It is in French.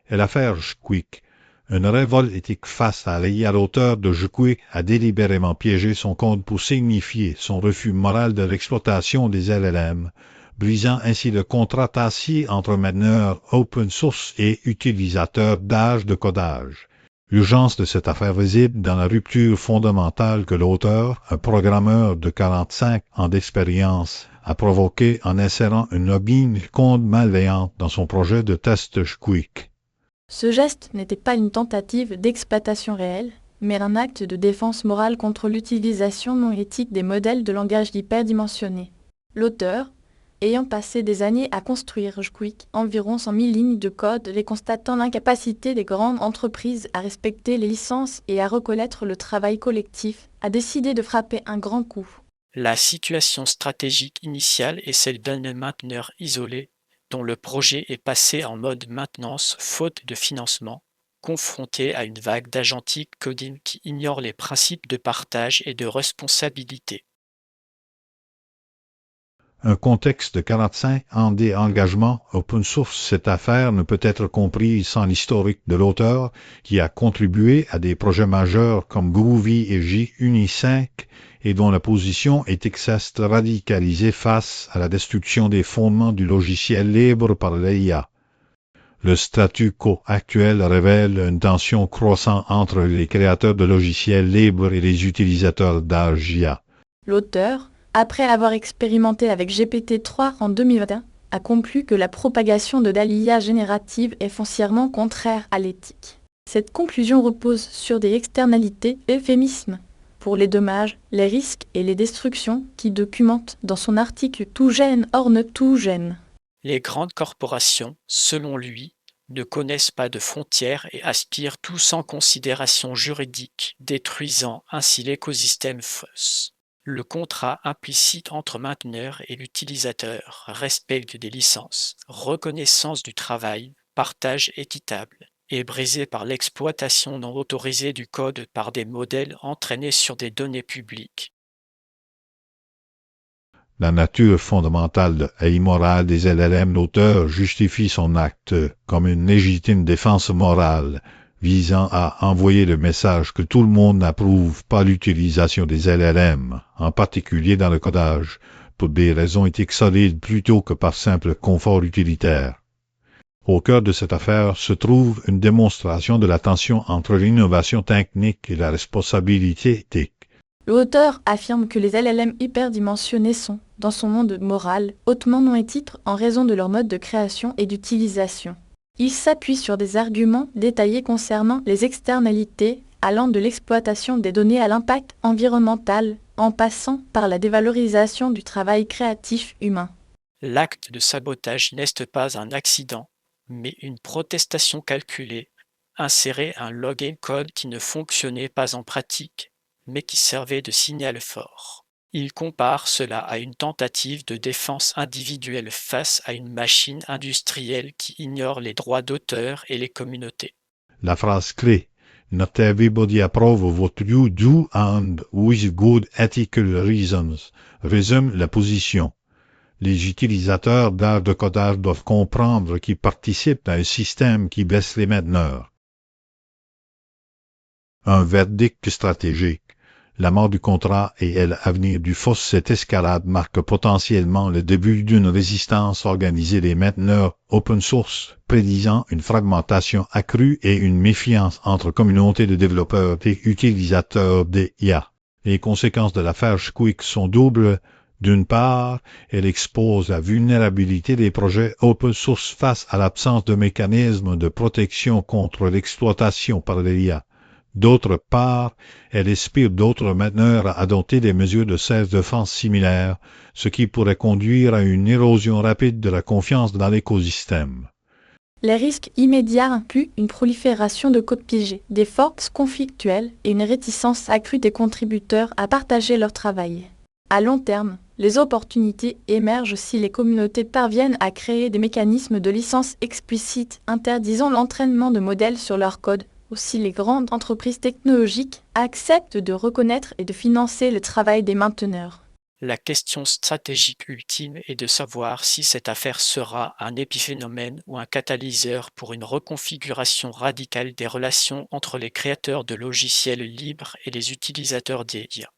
est l'affaire Jquik. Une révolte éthique face à l'IA. L'auteur de Jquik a délibérément piégé son code pour signifier son refus moral de l'exploitation des LLM, brisant ainsi le contrat tacite entre mainteneurs open source et utilisateurs d'âge de codage. L'urgence de cette affaire réside dans la rupture fondamentale que l'auteur, un programmeur de 45 ans d'expérience, a provoquée en insérant une login code malveillante dans son projet de test Jquik. Ce geste n'était pas une tentative d'exploitation réelle, mais un acte de défense morale contre l'utilisation non éthique des modèles de langage hyperdimensionnés. L'auteur, ayant passé des années à construire Jquik, environ 100 000 lignes de code, et constatant l'incapacité des grandes entreprises à respecter les licences et à reconnaître le travail collectif, a décidé de frapper un grand coup. La situation stratégique initiale est celle d'un mainteneur isolé dont le projet est passé en mode maintenance faute de financement, confronté à une vague d'agentic coding qui ignore les principes de partage et de responsabilité. Un contexte de 45 ans d'engagement open source. Cette affaire ne peut être comprise sans l'historique de l'auteur qui a contribué à des projets majeurs comme Groovy et JUnit5 et dont la position est excesse radicalisée face à la destruction des fondements du logiciel libre par l'IA. Le statu quo actuel révèle une tension croissante entre les créateurs de logiciels libres et les utilisateurs d'IA. L'auteur, après avoir expérimenté avec GPT-3 en 2021, a conclu que la propagation de l'IA générative est foncièrement contraire à l'éthique. Cette conclusion repose sur des externalités, euphémismes, pour les dommages, les risques et les destructions qui documente dans son article Tout gène orne tout gène. Les grandes corporations, selon lui, ne connaissent pas de frontières et aspirent tout sans considération juridique, détruisant ainsi l'écosystème FOSS. Le contrat implicite entre mainteneur et l'utilisateur, respect des licences, reconnaissance du travail, partage équitable, est brisé par l'exploitation non autorisée du code par des modèles entraînés sur des données publiques. La nature fondamentale et immorale des LLM. L'auteur justifie son acte comme une légitime défense morale visant à envoyer le message que tout le monde n'approuve pas l'utilisation des LLM, en particulier dans le codage, pour des raisons éthiques solides plutôt que par simple confort utilitaire. Au cœur de cette affaire se trouve une démonstration de la tension entre l'innovation technique et la responsabilité éthique. L'auteur affirme que les LLM hyperdimensionnés sont, dans son monde moral, hautement non éthiques en raison de leur mode de création et d'utilisation. Il s'appuie sur des arguments détaillés concernant les externalités, allant de l'exploitation des données à l'impact environnemental, en passant par la dévalorisation du travail créatif humain. L'acte de sabotage n'est pas un accident, mais une protestation calculée, insérer un login code qui ne fonctionnait pas en pratique, mais qui servait de signal fort. Il compare cela à une tentative de défense individuelle face à une machine industrielle qui ignore les droits d'auteur et les communautés. La phrase clé « Not everybody approve what you do and with good ethical reasons » résume la position. Les utilisateurs d'art de codage doivent comprendre qu'ils participent à un système qui baisse les mainteneurs. Un verdict stratégique. La mort du contrat et l'avenir du FOSS. Cette escalade marque potentiellement le début d'une résistance organisée des mainteneurs open source, prédisant une fragmentation accrue et une méfiance entre communautés de développeurs et utilisateurs d'IA. Les conséquences de l'affaire Jquik sont doubles. D'une part, elle expose la vulnérabilité des projets open source face à l'absence de mécanismes de protection contre l'exploitation par l'IA. D'autre part, elle inspire d'autres mainteneurs à adopter des mesures de self-défense similaires, ce qui pourrait conduire à une érosion rapide de la confiance dans l'écosystème. Les risques immédiats incluent une prolifération de codes piégés, des forks conflictuelles et une réticence accrue des contributeurs à partager leur travail. À long terme, les opportunités émergent si les communautés parviennent à créer des mécanismes de licence explicites interdisant l'entraînement de modèles sur leur code. Aussi, les grandes entreprises technologiques acceptent de reconnaître et de financer le travail des mainteneurs. La question stratégique ultime est de savoir si cette affaire sera un épiphénomène ou un catalyseur pour une reconfiguration radicale des relations entre les créateurs de logiciels libres et les utilisateurs des IA.